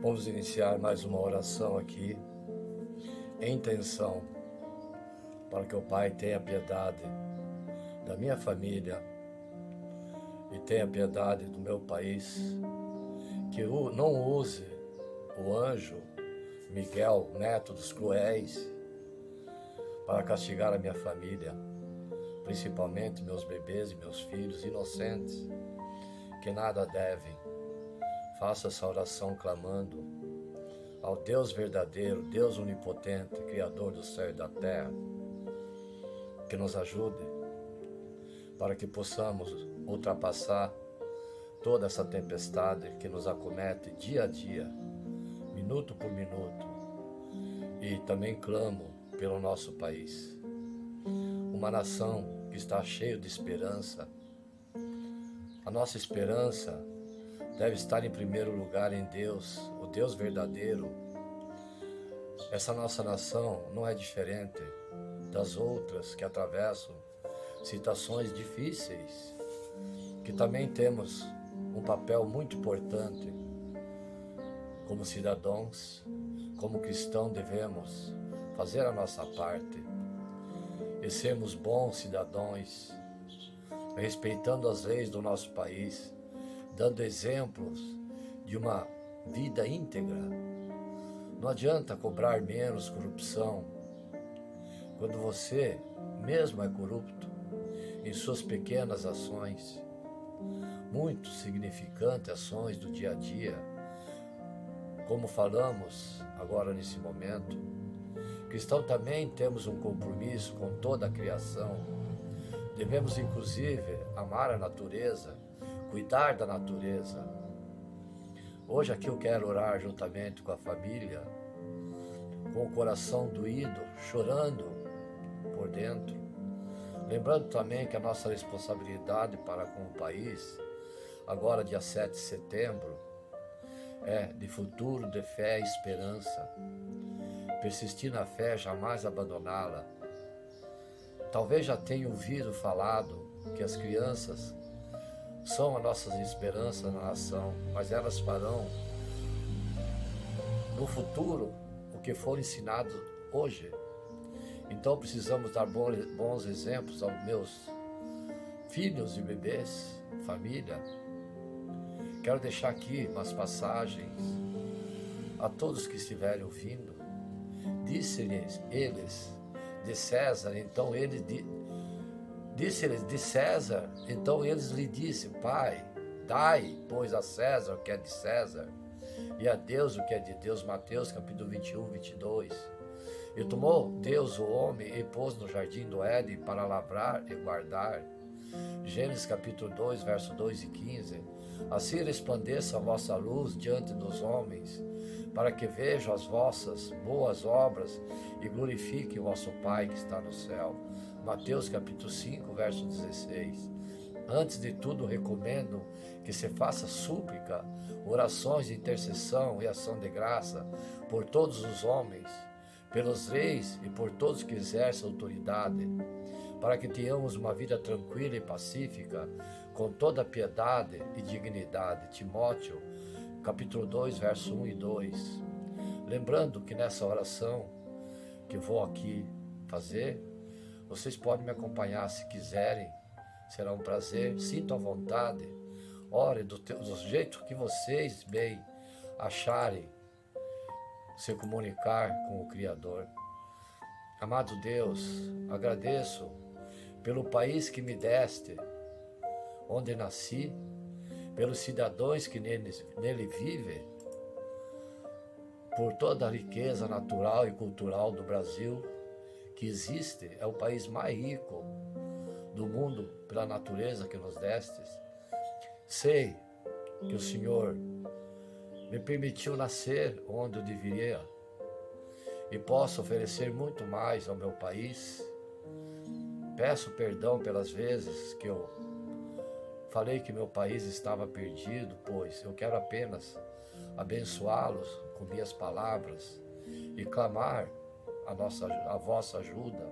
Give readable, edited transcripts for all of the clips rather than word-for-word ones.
Vamos iniciar mais uma oração aqui, em intenção, para que o Pai tenha piedade da minha família e tenha piedade do meu país, que não use o anjo Miguel, neto dos cruéis, para castigar a minha família, principalmente meus bebês e meus filhos inocentes, que nada devem. Faça essa oração clamando ao Deus verdadeiro, Deus onipotente, Criador do céu e da terra, que nos ajude para que possamos ultrapassar toda essa tempestade que nos acomete dia a dia, minuto por minuto. E também clamo pelo nosso país, uma nação que está cheia de esperança. A nossa esperança deve estar em primeiro lugar em Deus, o Deus verdadeiro. Essa nossa nação não é diferente das outras que atravessam situações difíceis, que também temos um papel muito importante. Como cidadãos, como cristãos, devemos fazer a nossa parte e sermos bons cidadãos, respeitando as leis do nosso país, dando exemplos de uma vida íntegra. Não adianta cobrar menos corrupção, quando você mesmo é corrupto em suas pequenas ações, muito significantes ações do dia a dia, como falamos agora nesse momento. Cristão também temos um compromisso com toda a criação. Devemos inclusive amar a natureza, cuidar da natureza. Hoje aqui eu quero orar juntamente com a família, com o coração doído, chorando por dentro, lembrando também que a nossa responsabilidade para com o país, agora dia 7 de setembro, é de futuro, de fé e esperança. Persistir na fé, jamais abandoná-la. Talvez já tenha ouvido falado que as crianças são a nossa esperança na nação, mas elas farão no futuro o que for ensinado hoje. Então precisamos dar bons exemplos aos meus filhos e bebês, família. Quero deixar aqui umas passagens a todos que estiverem ouvindo. Disse-lhes eles de César, então ele disse-lhes de César, então eles lhe disse: Pai, dai, pois, a César o que é de César, e a Deus o que é de Deus. Mateus capítulo 21, 22. E tomou Deus o homem e pôs no jardim do Éden para lavrar e guardar. Gênesis capítulo 2, verso 2 e 15. Assim resplandeça a vossa luz diante dos homens, para que vejam as vossas boas obras e glorifiquem o vosso Pai que está no céu. Mateus capítulo 5, verso 16. Antes de tudo, recomendo que se faça súplica, orações de intercessão e ação de graça por todos os homens, pelos reis e por todos que exercem autoridade, para que tenhamos uma vida tranquila e pacífica, com toda piedade e dignidade. Timóteo capítulo 2, verso 1 e 2. Lembrando que nessa oração que vou aqui fazer, vocês podem me acompanhar se quiserem, será um prazer, sintam à vontade, ore do jeito que vocês bem acharem se comunicar com o Criador. Amado Deus, agradeço pelo país que me deste, onde nasci, pelos cidadãos que nele vivem, por toda a riqueza natural e cultural do Brasil que existe. É o país mais rico do mundo pela natureza que nos destes. Sei que o Senhor me permitiu nascer onde eu deveria e posso oferecer muito mais ao meu país. Peço perdão pelas vezes que eu falei que meu país estava perdido, pois eu quero apenas abençoá-los com minhas palavras e clamar a vossa ajuda.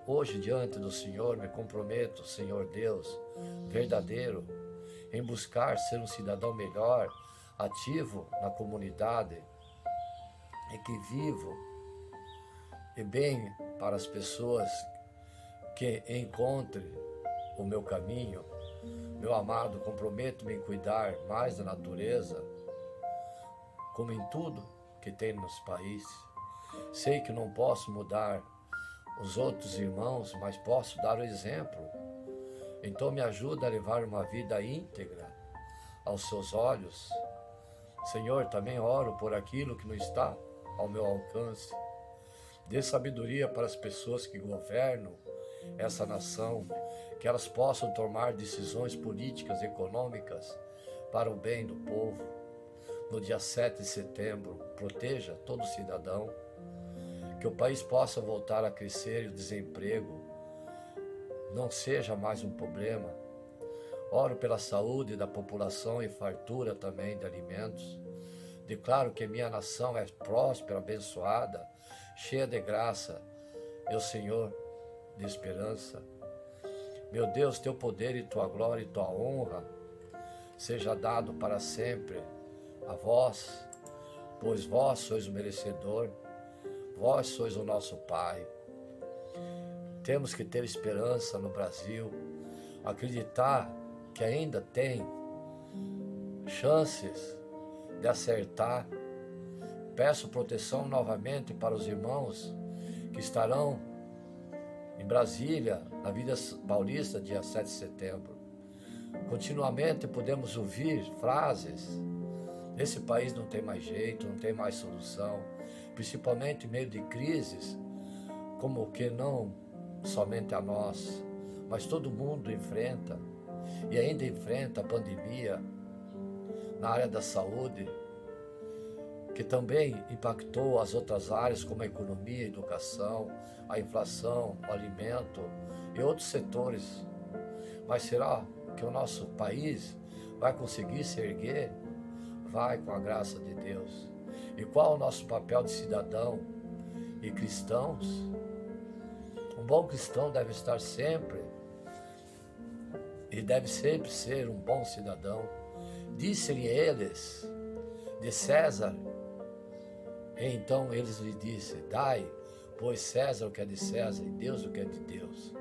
Hoje, diante do Senhor, me comprometo, Senhor Deus, verdadeiro, em buscar ser um cidadão melhor, ativo na comunidade e que vivo e bem para as pessoas que encontrem o meu caminho. Meu amado, comprometo-me em cuidar mais da natureza, como em tudo que tem nos países. Sei que não posso mudar os outros irmãos, mas posso dar o exemplo. Então me ajuda a levar uma vida íntegra aos seus olhos. Senhor, também oro por aquilo que não está ao meu alcance. Dê sabedoria para as pessoas que governam essa nação, que elas possam tomar decisões políticas e econômicas para o bem do povo. No dia 7 de setembro, proteja todo cidadão, que o país possa voltar a crescer e o desemprego não seja mais um problema. Oro pela saúde da população e fartura também de alimentos. Declaro que minha nação é próspera, abençoada, cheia de graça. Meu Senhor, de esperança. Meu Deus, teu poder e tua glória e tua honra seja dado para sempre a vós, pois vós sois o merecedor, vós sois o nosso Pai. Temos que ter esperança no Brasil, acreditar que ainda tem chances de acertar. Peço proteção novamente para os irmãos que estarão em Brasília, na Vida Paulista, dia 7 de setembro. Continuamente podemos ouvir frases: esse país não tem mais jeito, não tem mais solução, principalmente em meio de crises, como que não somente a nós, mas todo mundo enfrenta, e ainda enfrenta a pandemia na área da saúde, que também impactou as outras áreas como a economia, a educação, a inflação, o alimento e outros setores. Mas será que o nosso país vai conseguir se erguer? Vai, com a graça de Deus. E qual o nosso papel de cidadão e cristãos? Um bom cristão deve estar sempre e deve sempre ser um bom cidadão. Disse-lhe eles de César, e então eles lhe disseram: dai, pois César o que é de César e Deus o que é de Deus.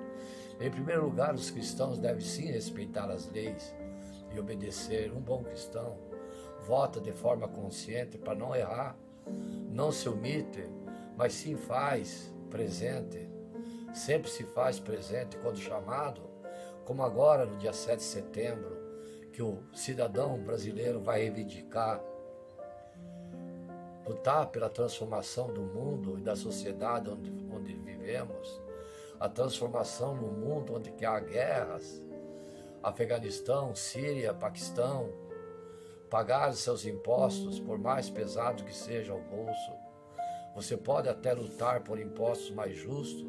Em primeiro lugar, os cristãos devem sim respeitar as leis e obedecer. Um bom cristão vota de forma consciente para não errar, não se omite, mas sim faz presente. Sempre se faz presente quando chamado, como agora no dia 7 de setembro, que o cidadão brasileiro vai reivindicar, lutar pela transformação do mundo e da sociedade onde vivemos, a transformação no mundo onde há guerras, Afeganistão, Síria, Paquistão, pagar seus impostos, por mais pesado que seja o bolso. Você pode até lutar por impostos mais justos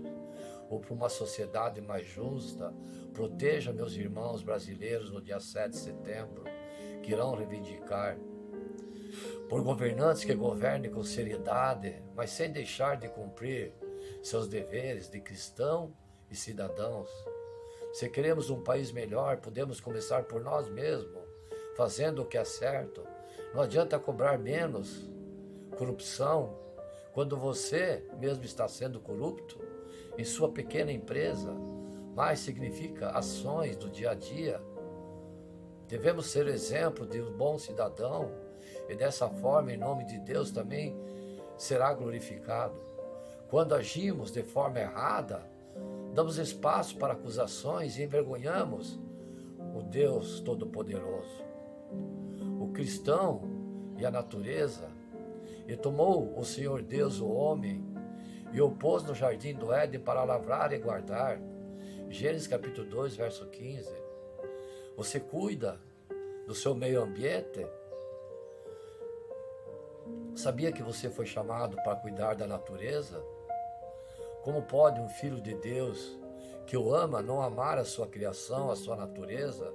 ou por uma sociedade mais justa. Proteja meus irmãos brasileiros no dia 7 de setembro, que irão reivindicar. Por governantes que governem com seriedade, mas sem deixar de cumprir seus deveres de cristão e cidadãos. Se queremos um país melhor, podemos começar por nós mesmos, fazendo o que é certo. Não adianta cobrar menos corrupção quando você mesmo está sendo corrupto em sua pequena empresa, mas significa ações do dia a dia. Devemos ser exemplo de um bom cidadão e dessa forma, em nome de Deus, também será glorificado. Quando agimos de forma errada, damos espaço para acusações e envergonhamos o Deus Todo-Poderoso. O cristão e a natureza, e tomou o Senhor Deus o homem e o pôs no jardim do Éden para lavrar e guardar. Gênesis capítulo 2, verso 15. Você cuida do seu meio ambiente? Sabia que você foi chamado para cuidar da natureza? Como pode um filho de Deus que o ama não amar a sua criação, a sua natureza?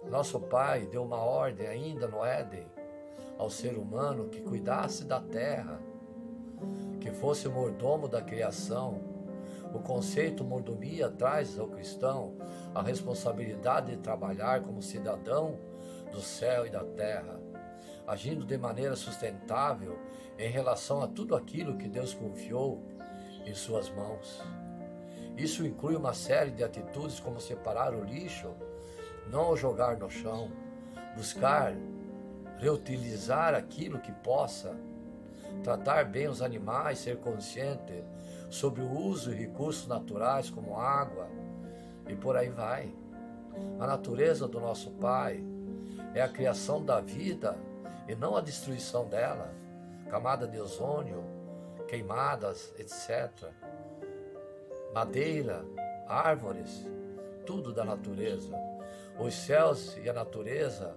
Nosso Pai deu uma ordem ainda no Éden ao ser humano que cuidasse da terra, que fosse mordomo da criação. O conceito mordomia traz ao cristão a responsabilidade de trabalhar como cidadão do céu e da terra, agindo de maneira sustentável em relação a tudo aquilo que Deus confiou em suas mãos. Isso inclui uma série de atitudes como separar o lixo, não o jogar no chão, buscar reutilizar aquilo que possa, tratar bem os animais, ser consciente sobre o uso de recursos naturais como água e por aí vai. A natureza do nosso Pai é a criação da vida e não a destruição dela. Camada de ozônio, queimadas, etc. Madeira, árvores, tudo da natureza. Os céus e a natureza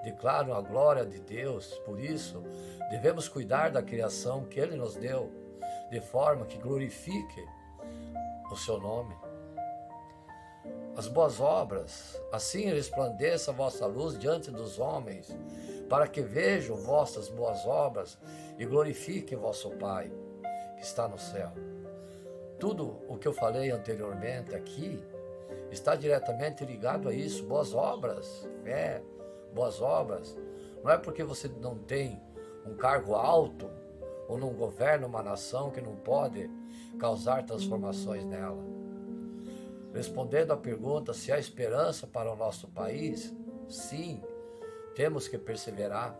declaram a glória de Deus, por isso devemos cuidar da criação que Ele nos deu, de forma que glorifique o seu nome. As boas obras, assim resplandeça a vossa luz diante dos homens, para que vejam vossas boas obras e glorifiquem vosso Pai, que está no céu. Tudo o que eu falei anteriormente aqui está diretamente ligado a isso. Boas obras, fé, boas obras. Não é porque você não tem um cargo alto ou não governa uma nação que não pode causar transformações nela. Respondendo à pergunta se há esperança para o nosso país, sim, temos que perseverar.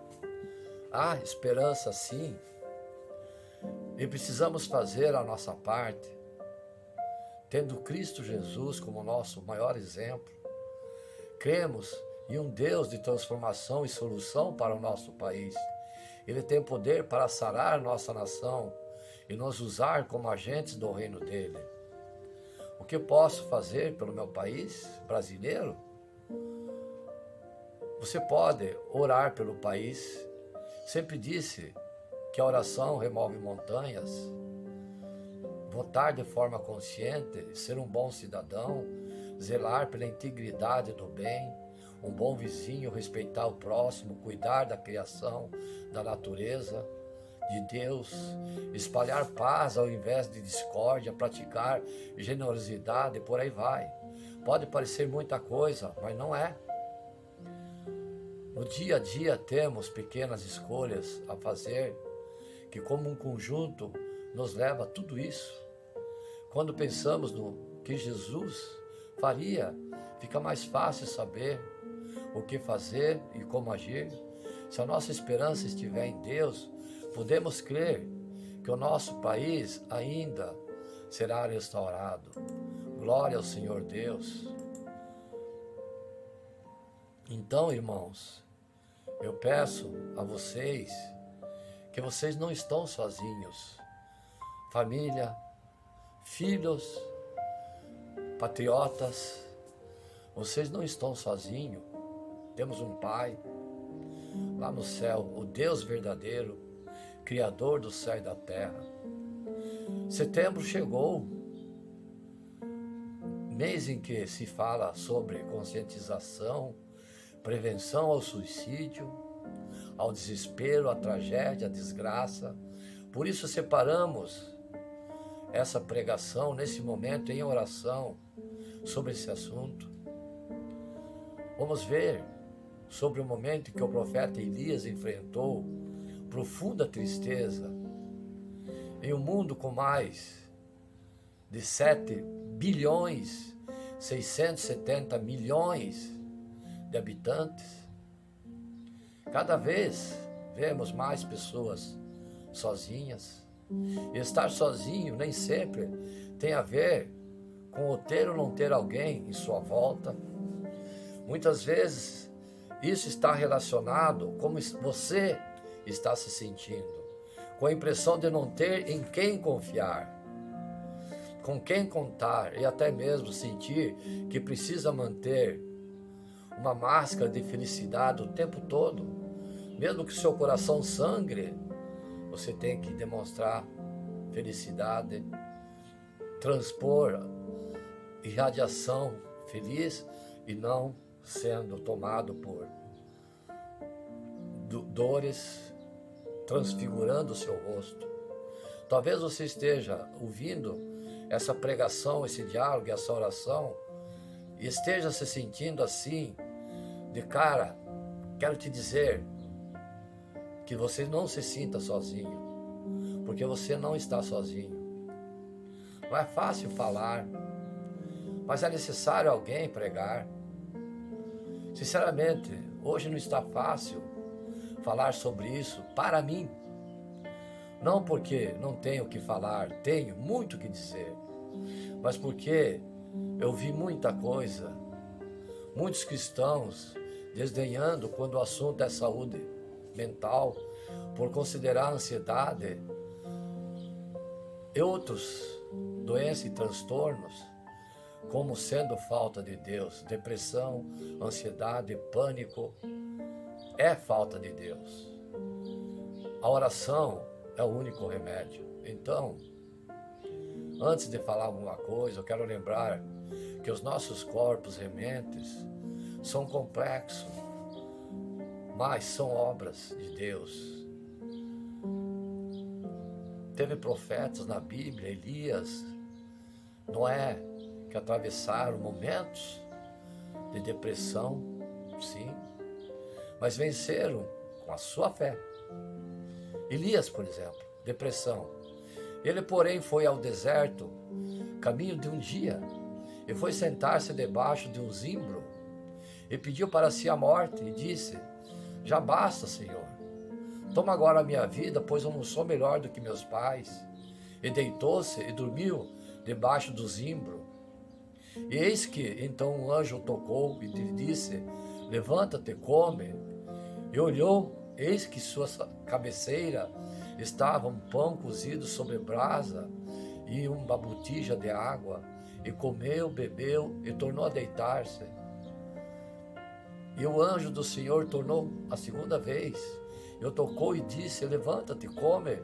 Há esperança, sim, e precisamos fazer a nossa parte, tendo Cristo Jesus como nosso maior exemplo. Cremos em um Deus de transformação e solução para o nosso país. Ele tem poder para sarar nossa nação e nos usar como agentes do reino dele. O que posso fazer pelo meu país brasileiro? Você pode orar pelo país. Sempre disse que a oração remove montanhas. Votar de forma consciente, ser um bom cidadão, zelar pela integridade do bem, um bom vizinho, respeitar o próximo, cuidar da criação, da natureza, de Deus, espalhar paz ao invés de discórdia, praticar generosidade, por aí vai. Pode parecer muita coisa, mas não é. No dia a dia temos pequenas escolhas a fazer, que como um conjunto nos leva a tudo isso. Quando pensamos no que Jesus faria, fica mais fácil saber o que fazer e como agir. Se a nossa esperança estiver em Deus, podemos crer que o nosso país ainda será restaurado. Glória ao Senhor Deus. Então, irmãos, eu peço a vocês que vocês não estão sozinhos. Família, filhos, patriotas, vocês não estão sozinhos. Temos um Pai lá no céu, o Deus verdadeiro, Criador do céu e da terra. Setembro chegou, mês em que se fala sobre conscientização, prevenção ao suicídio, ao desespero, à tragédia, à desgraça. Por isso separamos essa pregação nesse momento em oração sobre esse assunto. Vamos ver sobre o momento em que o profeta Elias enfrentou profunda tristeza em um mundo com mais de 7 bilhões 670 milhões de habitantes. Cada vez vemos mais pessoas sozinhas. E estar sozinho nem sempre tem a ver com o ter ou não ter alguém em sua volta. Muitas vezes isso está relacionado com como você está se sentindo, com a impressão de não ter em quem confiar, com quem contar e até mesmo sentir que precisa manter uma máscara de felicidade o tempo todo. Mesmo que seu coração sangre, você tem que demonstrar felicidade, transpor irradiação feliz e não sendo tomado por dores, transfigurando o seu rosto. Talvez você esteja ouvindo essa pregação, esse diálogo, essa oração, e esteja se sentindo assim, de cara quero te dizer que você não se sinta sozinho, porque você não está sozinho. Não é fácil falar, mas é necessário alguém pregar. Sinceramente, hoje não está fácil falar sobre isso para mim. Não porque não tenho o que falar, tenho muito o que dizer, mas porque eu vi muita coisa, muitos cristãos desdenhando quando o assunto é saúde mental, por considerar a ansiedade e outros doenças e transtornos como sendo falta de Deus. Depressão, ansiedade, pânico é falta de Deus. A oração é o único remédio. Então, antes de falar alguma coisa, eu quero lembrar que os nossos corpos rementes são complexos, mas são obras de Deus. Teve profetas na Bíblia, Elias, Noé, que atravessaram momentos de depressão, sim, mas venceram com a sua fé. Elias, por exemplo, depressão. Ele, porém, foi ao deserto, caminho de um dia, e foi sentar-se debaixo de um zimbro, e pediu para si a morte, e disse: já basta, Senhor, toma agora a minha vida, pois eu não sou melhor do que meus pais. E deitou-se e dormiu debaixo do zimbro. E eis que então um anjo o tocou e lhe disse: levanta-te, come. E olhou, eis que sua cabeceira estava um pão cozido sobre brasa e uma botija de água. E comeu, bebeu e tornou a deitar-se. E o anjo do Senhor tornou a segunda vez, e o tocou e disse: levanta-te, come,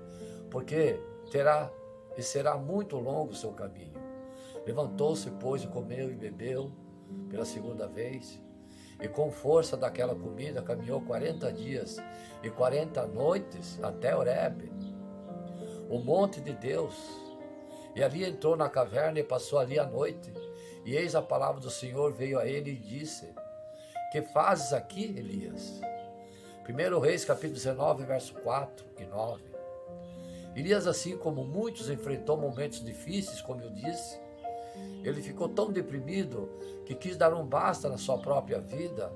porque terá e será muito longo o seu caminho. Levantou-se, pois, e comeu e bebeu pela segunda vez, e com força daquela comida caminhou 40 dias e 40 noites até Horebe, o monte de Deus. E ali entrou na caverna e passou ali a noite. E eis a palavra do Senhor veio a ele e disse: que fazes aqui, Elias? 1 Reis, capítulo 19, verso 4 e 9. Elias, assim como muitos, enfrentou momentos difíceis, como eu disse. Ele ficou tão deprimido que quis dar um basta na sua própria vida,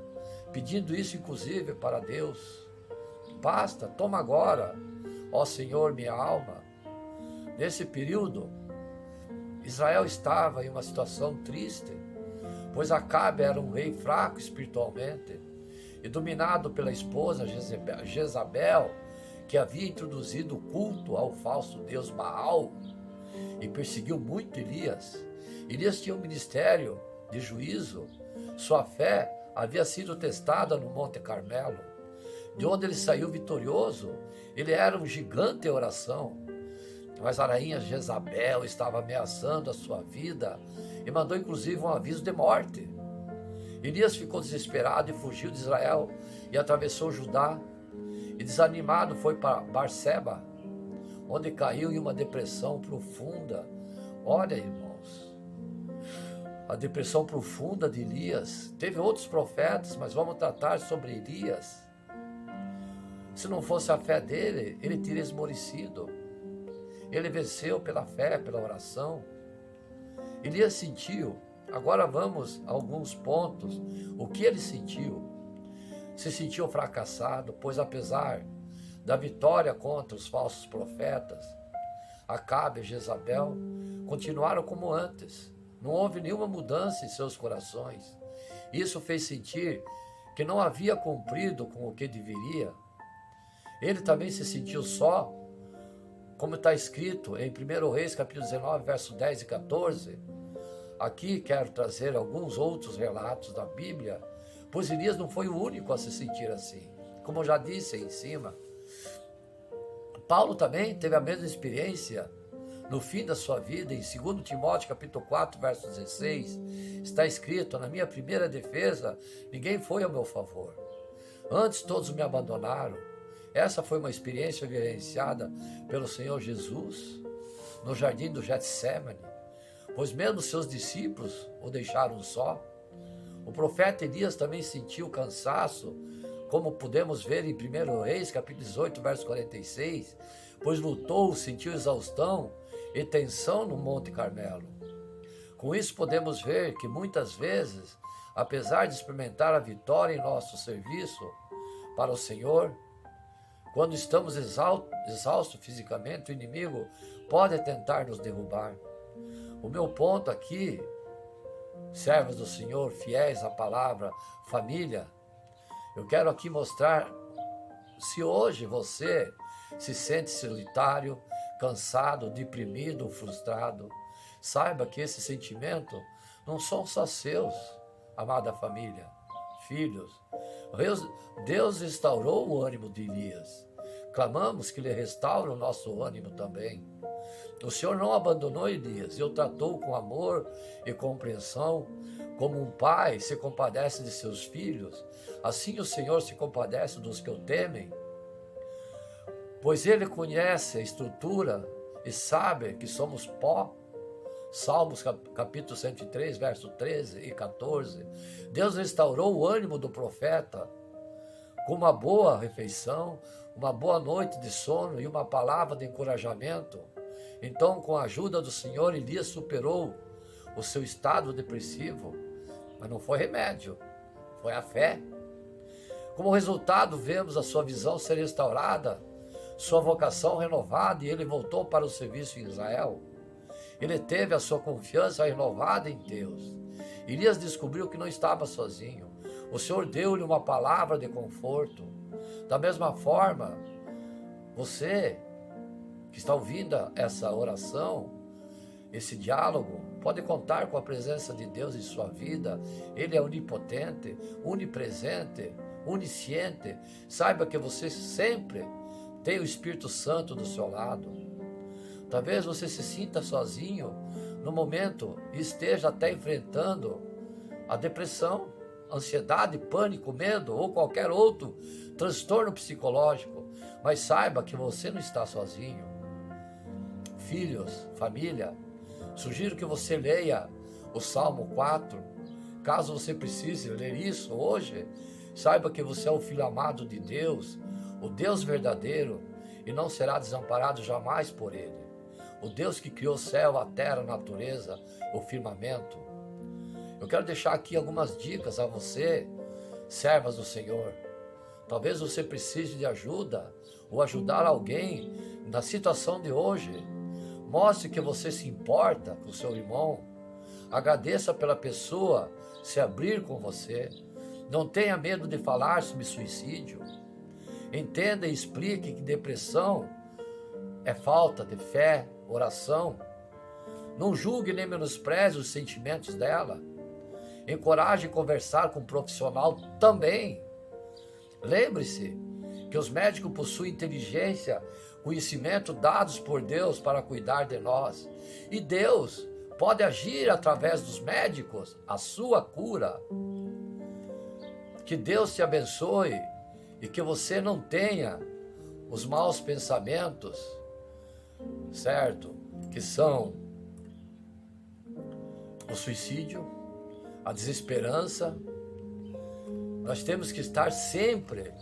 pedindo isso inclusive para Deus. Basta, toma agora, ó Senhor, minha alma. Nesse período, Israel estava em uma situação triste, pois Acabe era um rei fraco espiritualmente e dominado pela esposa Jezabel, que havia introduzido o culto ao falso deus Baal e perseguiu muito Elias. Elias tinha um ministério de juízo. Sua fé havia sido testada no Monte Carmelo, de onde ele saiu vitorioso. Ele era um gigante em oração, mas a rainha Jezabel estava ameaçando a sua vida e mandou inclusive um aviso de morte. Elias ficou desesperado e fugiu de Israel e atravessou Judá, e desanimado foi para Barseba, onde caiu em uma depressão profunda. Olha, irmãos, a depressão profunda de Elias. Teve outros profetas, mas vamos tratar sobre Elias. Se não fosse a fé dele, ele teria esmorecido. Ele venceu pela fé, pela oração. Elias sentiu. Agora vamos a alguns pontos. O que ele sentiu? Se sentiu fracassado, pois apesar da vitória contra os falsos profetas, Acabe e Jezabel continuaram como antes. Não houve nenhuma mudança em seus corações. Isso fez sentir que não havia cumprido com o que deveria. Ele também se sentiu só, como está escrito em 1 Reis, capítulo 19, verso 10 e 14. Aqui quero trazer alguns outros relatos da Bíblia, pois Elias não foi o único a se sentir assim. Como eu já disse aí em cima, Paulo também teve a mesma experiência no fim da sua vida. Em 2 Timóteo, capítulo 4, verso 16, está escrito: na minha primeira defesa, ninguém foi ao meu favor. Antes todos me abandonaram. Essa foi uma experiência vivenciada pelo Senhor Jesus no jardim do Getsemane, pois mesmo seus discípulos o deixaram só. O profeta Elias também sentiu cansaço como podemos ver em 1 Reis, capítulo 18, verso 46, pois lutou, sentiu exaustão e tensão no Monte Carmelo. Com isso podemos ver que muitas vezes, apesar de experimentar a vitória em nosso serviço para o Senhor, quando estamos exaustos fisicamente, o inimigo pode tentar nos derrubar. O meu ponto aqui, servos do Senhor, fiéis à palavra, família, eu quero aqui mostrar, se hoje você se sente solitário, cansado, deprimido, frustrado, saiba que esse sentimento não são só seus, amada família, filhos. Deus restaurou o ânimo de Elias. Clamamos que Ele restaure o nosso ânimo também. O Senhor não abandonou Elias e o tratou com amor e compreensão, como um pai se compadece de seus filhos. Assim o Senhor se compadece dos que o temem, pois Ele conhece a estrutura e sabe que somos pó. Salmos capítulo 103, verso 13 e 14. Deus restaurou o ânimo do profeta com uma boa refeição, uma boa noite de sono e uma palavra de encorajamento. Então, com a ajuda do Senhor, Elias superou o seu estado depressivo, mas não foi remédio, foi a fé. Como resultado, vemos a sua visão ser restaurada, sua vocação renovada, e ele voltou para o serviço em Israel. Ele teve a sua confiança renovada em Deus. Elias descobriu que não estava sozinho. O Senhor deu-lhe uma palavra de conforto. Da mesma forma, você que está ouvindo essa oração, esse diálogo, pode contar com a presença de Deus em sua vida. Ele é onipotente, onipresente, onisciente. Saiba que você sempre tem o Espírito Santo do seu lado. Talvez você se sinta sozinho no momento e esteja até enfrentando a depressão, ansiedade, pânico, medo ou qualquer outro transtorno psicológico. Mas saiba que você não está sozinho. Filhos, família, sugiro que você leia o Salmo 4. Caso você precise ler isso hoje, saiba que você é o filho amado de Deus, o Deus verdadeiro, e não será desamparado jamais por Ele. O Deus que criou o céu, a terra, a natureza, o firmamento. Eu quero deixar aqui algumas dicas a você, servas do Senhor. Talvez você precise de ajuda ou ajudar alguém na situação de hoje. Mostre que você se importa com o seu irmão. Agradeça pela pessoa se abrir com você. Não tenha medo de falar sobre suicídio. Entenda e explique que depressão é falta de fé, oração. Não julgue nem menospreze os sentimentos dela. Encoraje a conversar com um profissional também. Lembre-se que os médicos possuem inteligência, conhecimento dados por Deus para cuidar de nós. E Deus pode agir através dos médicos a sua cura. Que Deus te abençoe e que você não tenha os maus pensamentos, certo? Que são o suicídio, a desesperança. Nós temos que estar sempre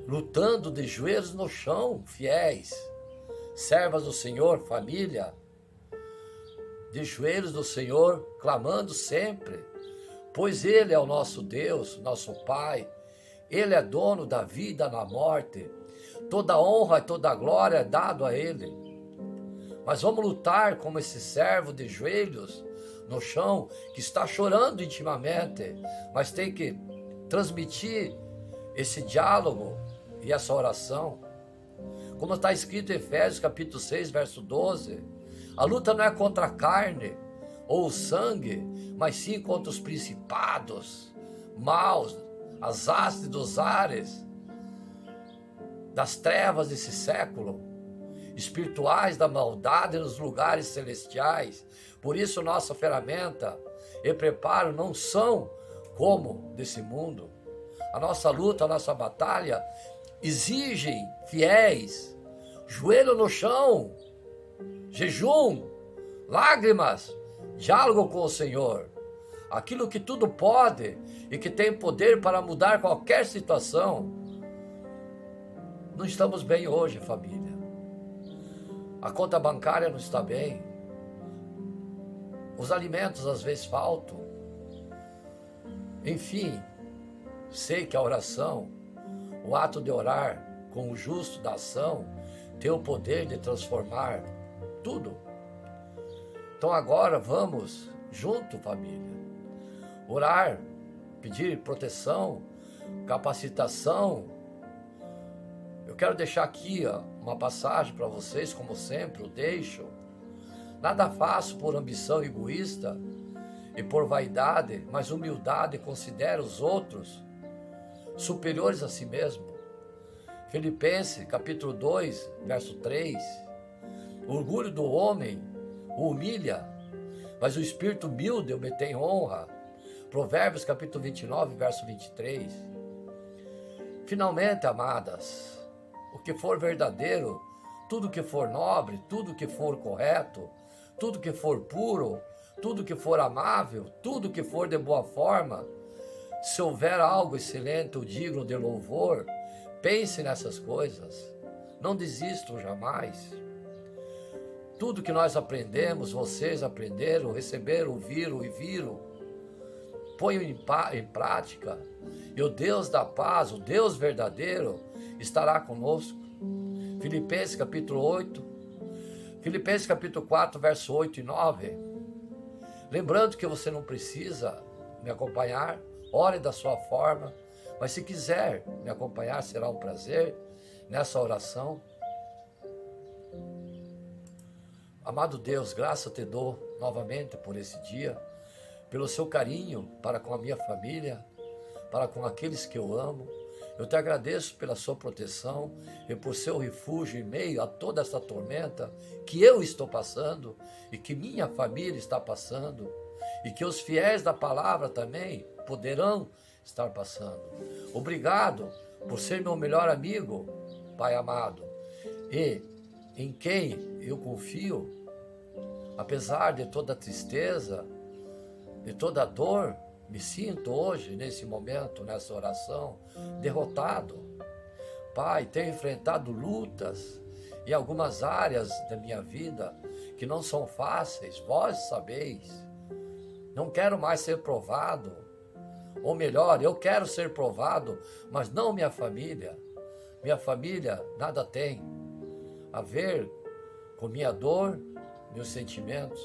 lutando de joelhos no chão, fiéis, servas do Senhor, família, de joelhos do Senhor, clamando sempre, pois Ele é o nosso Deus, nosso Pai. Ele é dono da vida e da morte. Toda honra e toda glória é dado a Ele. Mas vamos lutar como esse servo de joelhos no chão, que está chorando intimamente, mas tem que transmitir esse diálogo e essa oração. Como está escrito em Efésios capítulo 6, verso 12, a luta não é contra a carne ou o sangue, mas sim contra os principados, maus, as hastes dos ares, das trevas desse século, espirituais da maldade nos lugares celestiais. Por isso nossa ferramenta e preparo não são como desse mundo. A nossa luta, a nossa batalha exigem fiéis, joelho no chão, jejum, lágrimas, diálogo com o Senhor. aquilo que tudo pode e que tem poder para mudar qualquer situação, não estamos bem hoje, família. A conta bancária não está bem. Os alimentos às vezes faltam. Enfim, sei que a oração, o ato de orar com o justo da ação, tem o poder de transformar tudo. Então agora vamos junto, família, orar, pedir proteção, capacitação. Eu quero deixar aqui uma passagem para vocês, como sempre eu deixo. Nada faço por ambição egoísta e por vaidade, mas humildade considero os outros superiores a si mesmo. Filipenses capítulo 2, verso 3. O orgulho do homem o humilha, mas o espírito humilde o mantém em honra. Provérbios capítulo 29, verso 23. Finalmente, amadas, o que for verdadeiro, tudo que for nobre, tudo que for correto, tudo que for puro, tudo que for amável, tudo que for de boa forma, se houver algo excelente ou digno de louvor, pense nessas coisas. Não desistam jamais. Tudo que nós aprendemos, vocês aprenderam, receberam, ouviram e viram, ponham em prática, e o Deus da paz, o Deus verdadeiro, estará conosco. Filipenses capítulo 8, Filipenses capítulo 4, verso 8 e 9. Lembrando que você não precisa me acompanhar, ore da sua forma, mas se quiser me acompanhar, será um prazer nessa oração. Amado Deus, graça te dou novamente por esse dia, pelo seu carinho para com a minha família, para com aqueles que eu amo. Eu te agradeço pela sua proteção e por seu refúgio em meio a toda essa tormenta que eu estou passando e que minha família está passando e que os fiéis da palavra também poderão estar passando. Obrigado por ser meu melhor amigo, Pai amado, e em quem eu confio. Apesar de toda a tristeza, de toda a dor, me sinto hoje, nesse momento, nessa oração, derrotado. Pai, tenho enfrentado lutas em algumas áreas da minha vida que não são fáceis, vós sabeis. Não quero mais ser provado, ou melhor, eu quero ser provado, mas não minha família. Minha família nada tem a ver com minha dor, meus sentimentos.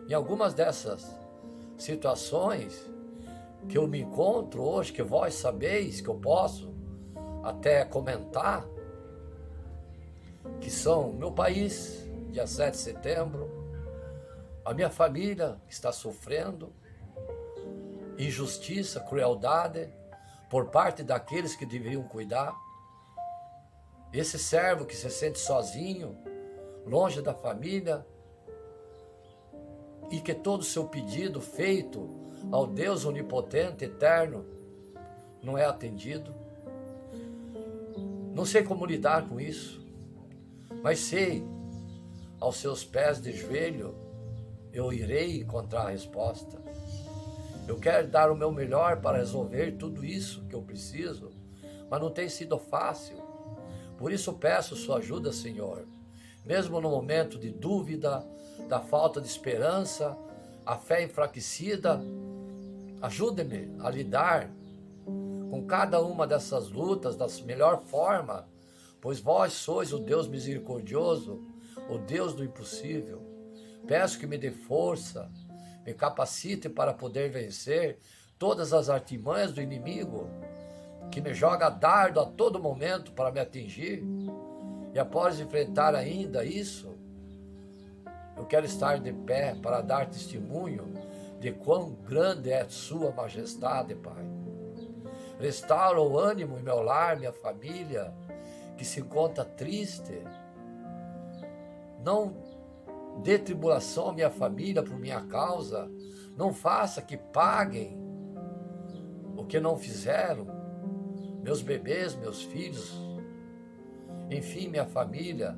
Em algumas dessas situações que eu me encontro hoje, que vós sabeis, que eu posso até comentar, que são meu país, dia 7 de setembro, a minha família que está sofrendo injustiça, crueldade por parte daqueles que deveriam cuidar, esse servo que se sente sozinho, longe da família, e que todo o seu pedido feito ao Deus onipotente, eterno, não é atendido. Não sei como lidar com isso, mas sei, aos seus pés de joelho, eu irei encontrar a resposta. Eu quero dar o meu melhor para resolver tudo isso que eu preciso, mas não tem sido fácil. Por isso peço sua ajuda, Senhor. Mesmo no momento de dúvida, da falta de esperança, a fé enfraquecida, ajude-me a lidar com cada uma dessas lutas da melhor forma, pois vós sois o Deus misericordioso, o Deus do impossível. Peço que me dê força, me capacite para poder vencer todas as artimanhas do inimigo, que me joga dardo a todo momento para me atingir. E após enfrentar ainda isso, eu quero estar de pé para dar testemunho de quão grande é sua majestade, Pai. Restaura o ânimo em meu lar, minha família, que se encontra triste. Não dê tribulação à minha família por minha causa. Não faça que paguem o que não fizeram. Meus bebês, meus filhos, enfim, minha família.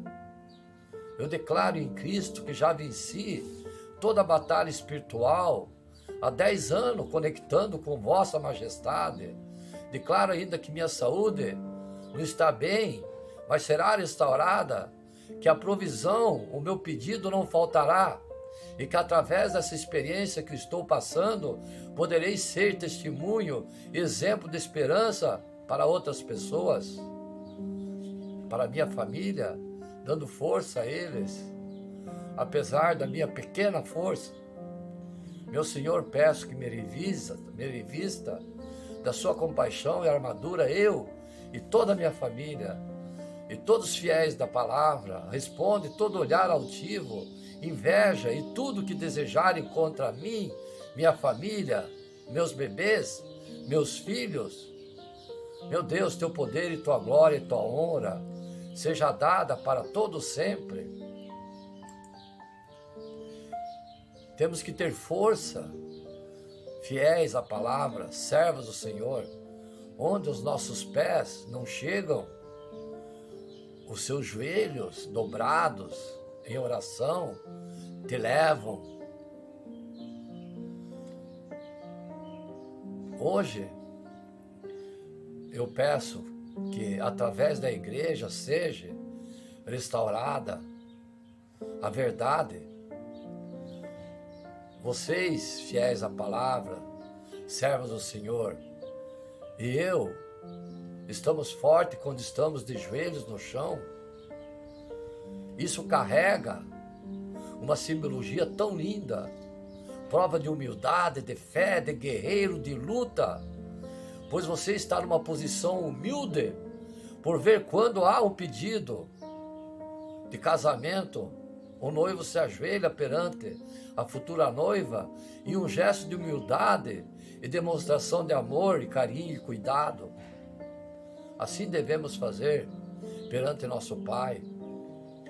Eu declaro em Cristo que já venci toda a batalha espiritual, há 10 anos conectando com vossa majestade. Declaro ainda que minha saúde não está bem, mas será restaurada, que a provisão, o meu pedido não faltará, e que através dessa experiência que estou passando, poderei ser testemunho, exemplo de esperança para outras pessoas, para minha família, dando força a eles, apesar da minha pequena força. Meu Senhor, peço que me revista da sua compaixão e armadura, eu e toda a minha família, e todos os fiéis da palavra. Responde todo olhar altivo, inveja e tudo que desejarem contra mim, minha família, meus bebês, meus filhos. Meu Deus, teu poder e tua glória e tua honra seja dada para todos sempre. Temos que ter força, fiéis à palavra, servos do Senhor, onde os nossos pés não chegam, os seus joelhos dobrados em oração te levam. Hoje, eu peço que através da igreja seja restaurada a verdade. Vocês, fiéis à palavra, servos do Senhor, e eu, estamos fortes quando estamos de joelhos no chão. Isso carrega uma simbologia tão linda, prova de humildade, de fé, de guerreiro, de luta, pois você está numa posição humilde por ver quando há um pedido de casamento, o noivo se ajoelha perante a futura noiva e um gesto de humildade e demonstração de amor e carinho e cuidado. Assim devemos fazer perante nosso Pai.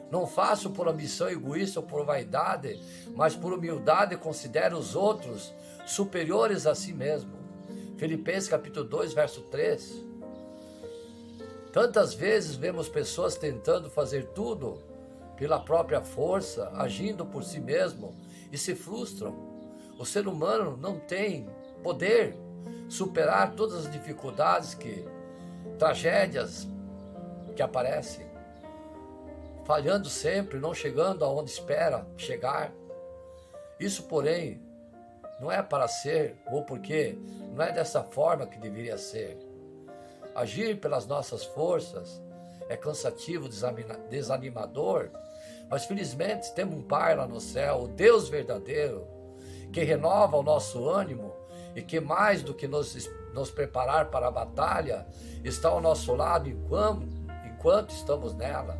Não faço por ambição egoísta ou por vaidade, mas por humildade considero os outros superiores a si mesmo. Filipenses capítulo 2, verso 3. Tantas vezes vemos pessoas tentando fazer tudo pela própria força, agindo por si mesmo e se frustram. O ser humano não tem poder superar todas as dificuldades, tragédias que aparecem, falhando sempre, não chegando aonde espera chegar. Isso, porém, não é para ser, ou porque não é dessa forma que deveria ser. Agir pelas nossas forças é cansativo, desanimador, mas felizmente temos um Pai lá no céu, o Deus verdadeiro, que renova o nosso ânimo e que mais do que nos preparar para a batalha, está ao nosso lado enquanto estamos nela.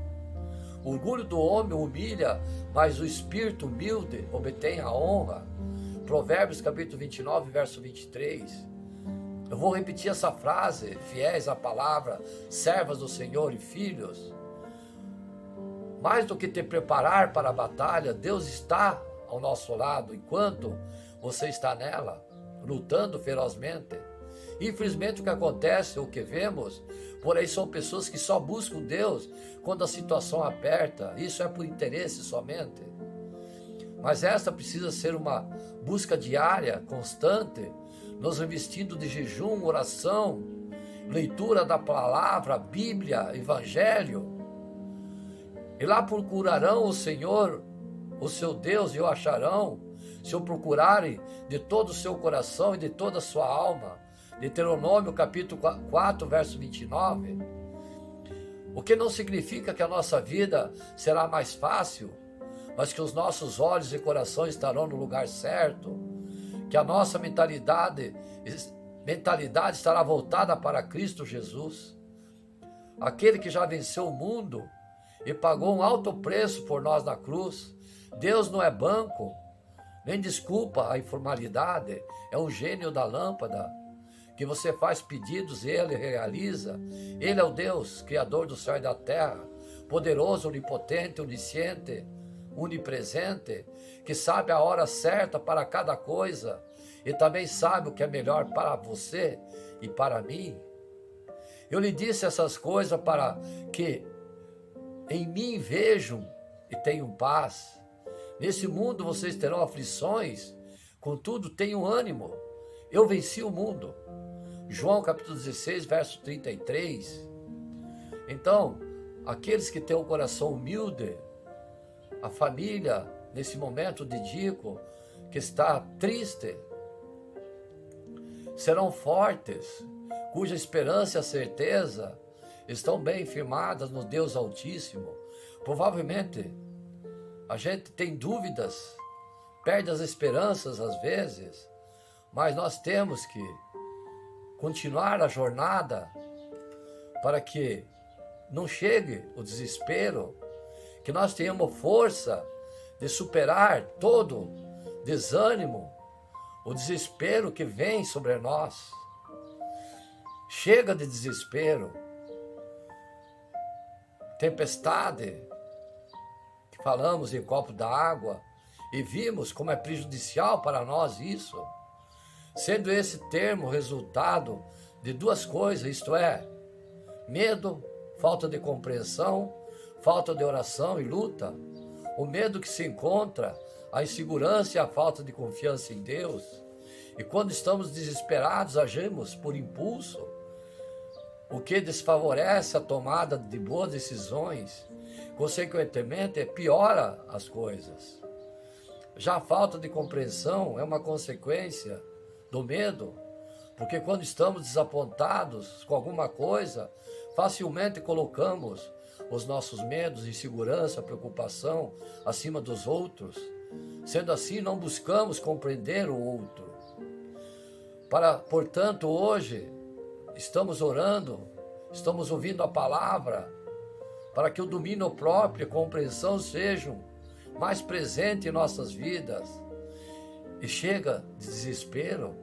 O orgulho do homem humilha, mas o espírito humilde obtém a honra. Provérbios capítulo 29, verso 23. Eu vou repetir essa frase: fiéis à palavra, servas do Senhor e filhos. Mais do que te preparar para a batalha, Deus está ao nosso lado enquanto você está nela, lutando ferozmente. Infelizmente o que acontece, o que vemos, por aí são pessoas que só buscam Deus quando a situação aperta. Isso é por interesse somente. Mas esta precisa ser uma busca diária, constante, nos revestindo de jejum, oração, leitura da palavra, Bíblia, Evangelho. E lá procurarão o Senhor, o seu Deus, e o acharão, se o procurarem de todo o seu coração e de toda a sua alma. Deuteronômio capítulo 4, verso 29. O que não significa que a nossa vida será mais fácil, mas que os nossos olhos e coração estarão no lugar certo, que a nossa mentalidade estará voltada para Cristo Jesus, aquele que já venceu o mundo e pagou um alto preço por nós na cruz. Deus não é banco, nem desculpa a informalidade, é um gênio da lâmpada, que você faz pedidos e Ele realiza. Ele é o Deus, Criador do céu e da terra, poderoso, onipotente, onisciente, onipresente, que sabe a hora certa para cada coisa e também sabe o que é melhor para você e para mim. Eu lhe disse essas coisas para que em mim vejam e tenham paz. Nesse mundo vocês terão aflições, Contudo, tenho ânimo, eu venci o mundo. João capítulo 16, verso 33. Então, aqueles que têm o coração humilde, a família, nesse momento de Dico, que está triste, serão fortes, cuja esperança e a certeza estão bem firmadas no Deus Altíssimo. Provavelmente, a gente tem dúvidas, perde as esperanças às vezes, mas nós temos que continuar a jornada para que não chegue o desespero, que nós tenhamos força de superar todo desânimo, o desespero que vem sobre nós. Chega de desespero, tempestade, que falamos em copo d'água, e vimos como é prejudicial para nós isso, sendo esse termo resultado de duas coisas, isto é, medo, falta de compreensão, falta de oração e luta. O medo que se encontra, a insegurança e a falta de confiança em Deus. E quando estamos desesperados, agimos por impulso, o que desfavorece a tomada de boas decisões, consequentemente piora as coisas. Já a falta de compreensão é uma consequência do medo, porque quando estamos desapontados com alguma coisa, facilmente colocamos os nossos medos, insegurança, preocupação acima dos outros. Sendo assim, não buscamos compreender o outro. Portanto, hoje, estamos orando, estamos ouvindo a palavra, para que o domínio próprio e a compreensão sejam mais presentes em nossas vidas. E chega de desespero,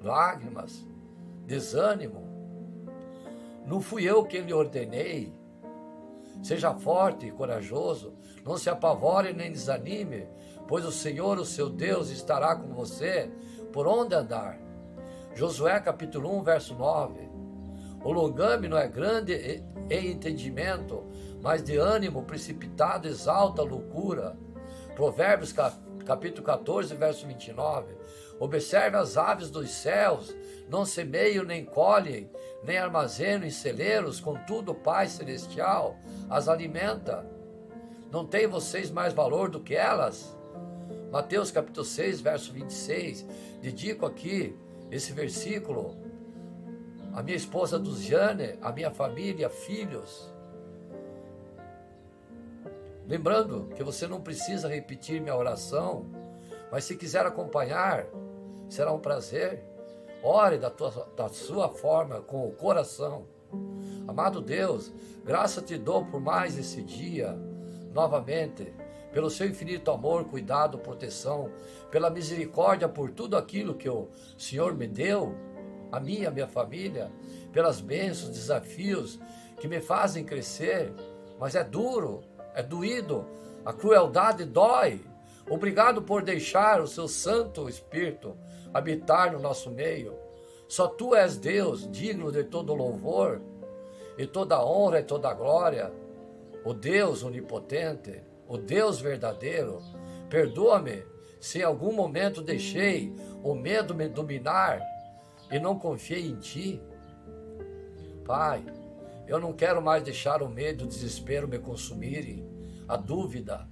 lágrimas, desânimo. Não fui eu quem lhe ordenei. Seja forte e corajoso, não se apavore nem desanime, pois o Senhor, o seu Deus, estará com você por onde andar. Josué capítulo 1, verso 9. O longâmino é grande em entendimento, mas de ânimo precipitado exalta a loucura. Provérbios capítulo 14, verso 29. Observe as aves dos céus, não semeiam nem colhem, nem armazenam em celeiros, contudo o Pai Celestial as alimenta. Não tem vocês mais valor do que elas? Mateus capítulo 6, verso 26. Dedico aqui esse versículo à minha esposa Duziane, à minha família, filhos. Lembrando que você não precisa repetir minha oração, mas se quiser acompanhar, será um prazer. Ore da sua forma, com o coração. Amado Deus, graça te dou por mais esse dia, novamente, pelo seu infinito amor, cuidado, proteção, pela misericórdia por tudo aquilo que o Senhor me deu, a mim e a minha família, pelas bênçãos, desafios que me fazem crescer, mas é duro, é doído, a crueldade dói. Obrigado por deixar o seu Santo Espírito habitar no nosso meio. Só tu és Deus, digno de todo louvor, e toda honra e toda glória. O Deus onipotente, o Deus verdadeiro. Perdoa-me se em algum momento deixei o medo me dominar e não confiei em ti. Pai, eu não quero mais deixar o medo e o desespero me consumirem, a dúvida,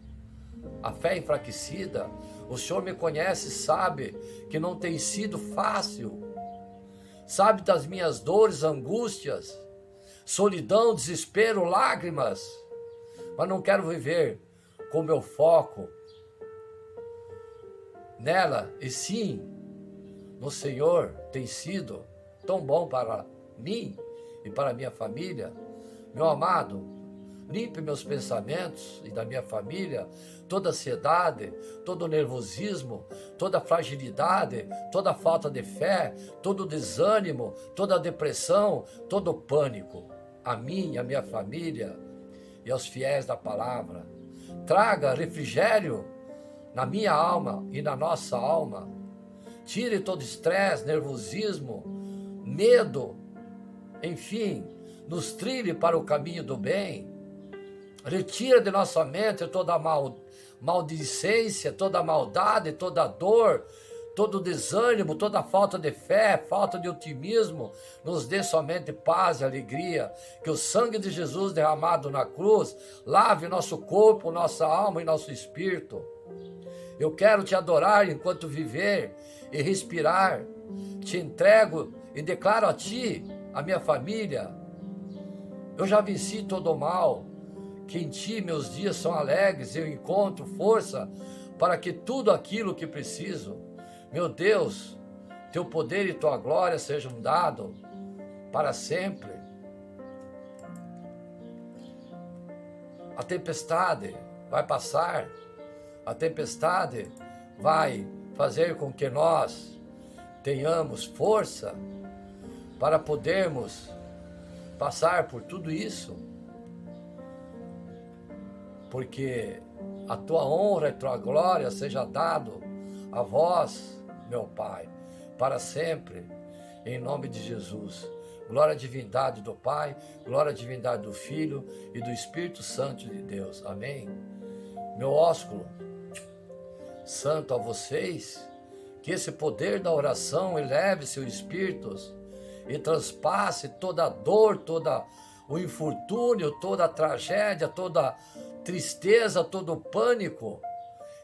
a fé enfraquecida. O Senhor me conhece e sabe que não tem sido fácil. Sabe das minhas dores, angústias, solidão, desespero, lágrimas. Mas não quero viver com meu foco nela, e sim no Senhor. Tem sido tão bom para mim e para minha família. Meu amado, limpe meus pensamentos e da minha família, toda ansiedade, todo nervosismo, toda fragilidade, toda falta de fé, todo desânimo, toda depressão, todo pânico. A mim e a minha família e aos fiéis da palavra. Traga refrigério na minha alma e na nossa alma. Tire todo estresse, nervosismo, medo, enfim, nos trilhe para o caminho do bem. Retira de nossa mente toda a maldicência, toda a maldade, toda a dor, todo desânimo, toda falta de fé, falta de otimismo, nos dê somente paz e alegria. Que o sangue de Jesus derramado na cruz lave nosso corpo, nossa alma e nosso espírito. Eu quero te adorar enquanto viver e respirar. Te entrego e declaro a ti, a minha família. Eu já venci todo o mal, que em ti meus dias são alegres, eu encontro força para que tudo aquilo que preciso, meu Deus, teu poder e tua glória sejam dados para sempre. A tempestade vai passar, a tempestade vai fazer com que nós tenhamos força para podermos passar por tudo isso, porque a tua honra e tua glória seja dado a vós, meu Pai, para sempre, em nome de Jesus. Glória à divindade do Pai, glória à divindade do Filho e do Espírito Santo de Deus. Amém. Meu ósculo santo a vocês, que esse poder da oração eleve seus espíritos e transpasse toda a dor, todo o infortúnio, toda a tragédia, toda a tristeza, todo o pânico,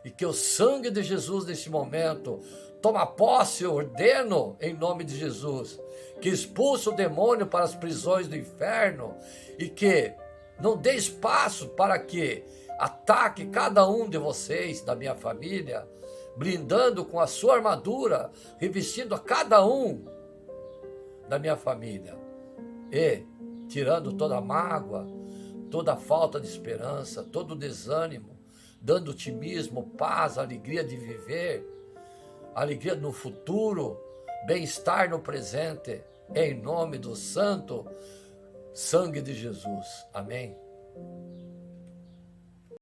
e que o sangue de Jesus neste momento toma posse, eu ordeno em nome de Jesus, que expulse o demônio para as prisões do inferno e que não dê espaço para que ataque cada um de vocês, da minha família, blindando com a sua armadura, revestindo a cada um da minha família e tirando toda a mágoa, toda a falta de esperança, todo o desânimo, dando otimismo, paz, alegria de viver, alegria no futuro, bem-estar no presente, em nome do santo sangue de Jesus. Amém.